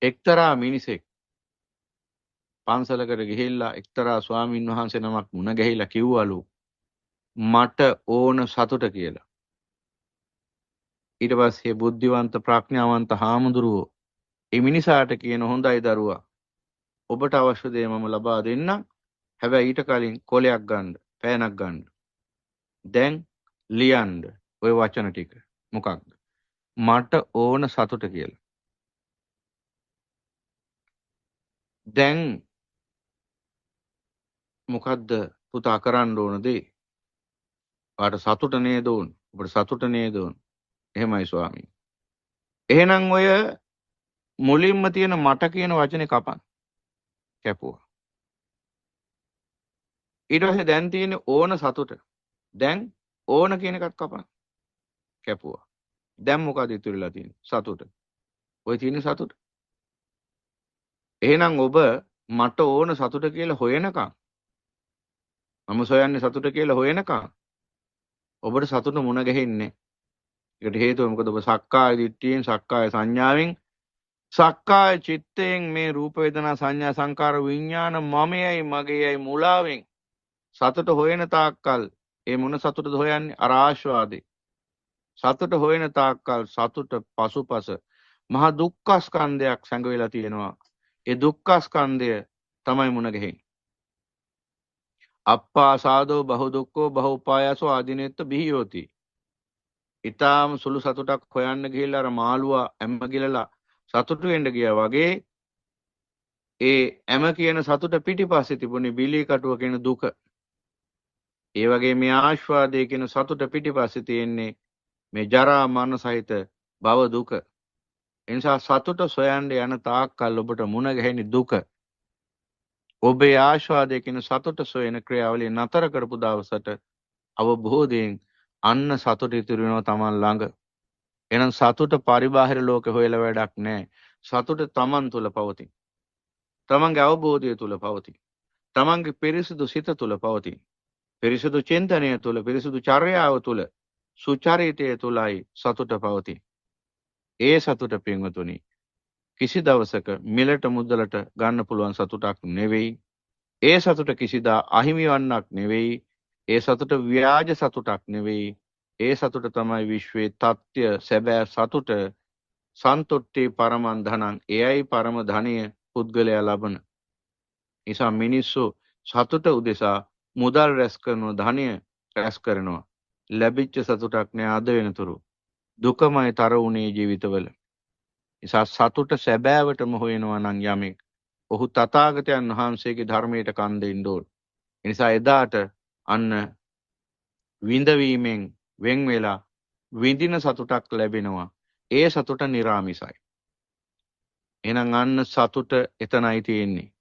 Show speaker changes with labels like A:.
A: එක්තරා මිනිසෙක් පන්සලකට ගිහිල්ලා එක්තරා ස්වාමීන් වහන්සේ නමක් මුණ ගැහිලා කිව්වලු මට ඕන සතුට කියලා. ඊට පස්සේ බුද්ධිවන්ත ප්‍රඥාවන්ත හාමුදුරුවෝ ඒ මිනිසාට කියන හොඳයි දරුවා ඔබට අවශ්‍ය දේ මම ලබා දෙන්නම්. හැබැයි ඊට කලින් කොලයක් ගන්න, පෑනක් ගන්න. දැන් ලියන්න ওই වචන ටික. මොකක්ද? මට ඕන සතුට කියලා. දැන් මොකද්ද පුතා කරන්න ඕන දේ? ඔයාට සතුට නේද ඕන? ඔබට සතුට නේද ඕන? එහෙමයි ස්වාමී. එහෙනම් ඔය මුලින්ම තියෙන මට කියන වචනේ කපන්න. කැපුවා. ඊට පස්සේ දැන් තියෙන ඕන සතුට. දැන් ඕන කියන එකත් කපන්න. කැපුවා. දැන් මොකද ඉතුරුලා තියෙන්නේ? සතුට. ඔය තියෙන සතුට. එහෙනම් ඔබ මට ඕන සතුට කියලා හොයනකම් මම සොයන්නේ සතුට කියලා හොයනකම් ඔබට සතුට මුණ ගැහෙන්නේ. ඒකට හේතුව මොකද? ඔබ සක්කාය දිට්ඨියෙන්, සක්කාය සංඥාවෙන්, සක්කාය චිත්තයෙන් මේ රූප වේදනා සංඥා සංකාර විඥාන මමයයි මගේයයි මුලාවෙන් සතුට හොයන තාක්කල් ඒ මොන සතුටද හොයන්නේ? අර ආස්වාදේ. සතුට හොයන තාක්කල් සතුට පසුපස මහා දුක්ඛ ස්කන්ධයක් සංගවිලා තියෙනවා. ඒ දුක්ඛ ස්කන්ධය තමයි මුණ ගැහෙන්නේ. අප්පාසාදෝ බහු දුක්ඛෝ බහු උපායසෝ ආදීනෙත්ත බිහියෝති. ඊටාම සුළු සතුටක් හොයන්න ගිහිල්ලා අර මාළුවා ඇම්ම ගිලලා සතුටු වෙන්න ගියා වගේ ඒ ඇම කියන සතුට පිටිපස්සේ තිබුණේ බිලී කටුව කියන දුක. ඒ වගේ මේ ආස්වාදයේ කියන සතුට පිටිපස්සේ තියෙන්නේ මේ ජරා මරණ සහිත භව දුක. ඒ නිසා සතුට සොයන්න යන තාක්කල් ඔබට මුණ ගැහෙන දුක. ඔබේ ආස්වාදයේ කියන සතුට සොයන ක්‍රියාවලිය නතර කරපු දවසට අවබෝධයෙන් අන්න සතුට ඉතුරු වෙනවා Taman ළඟ. එහෙනම් සතුට පරිබාහිර ලෝකේ හොයලා වැඩක් නැහැ. සතුට Taman තුල පවතින. තමන්ගේ අවබෝධය තුල පවතී. තමන්ගේ පිරිසිදු සිත තුල පවතී. පිරිසිදු චින්තනය තුල, පිරිසිදු චර්යාව තුල, සුචරිතය තුලයි සතුට පවතී. ඒ සතුට පින්වතුනි කිසි දවසක මිලට මුදලට ගන්න පුළුවන් සතුටක් නෙවෙයි. ඒ සතුට කිසිදා අහිමි වන්නක් නෙවෙයි. ඒ සතුට ව්‍යාජ සතුටක් නෙවෙයි. ඒ සතුට තමයි විශ්වයේ තත්ත්‍ය සැබෑ සතුට. සන්තුට්ටි පරමං ධනං. එයයි පරම ධනය පුද්ගලයා ලබන. නිසා මිනිස්සු සතුට උදෙසා මුදල් රැස් කරනවා, ධනය රැස් කරනවා. ලැබිච්ච සතුටක් නෑ අද වෙනතුරු. දුකමයි තර වුණේ ජීවිතවල. නිසා සතුට සැබෑවටම හොයනවා නම් යමෙක් ඔහු තථාගතයන් වහන්සේගේ ධර්මයට කන් දෙන්න ඕන. ඒ නිසා එදාට අන්න විඳවීමෙන් වෙන් වෙලා විඳින සතුටක් ලැබෙනවා. ඒ සතුට නිර්ාමිසයි. එහෙනම් අන්න සතුට එතනයි තියෙන්නේ.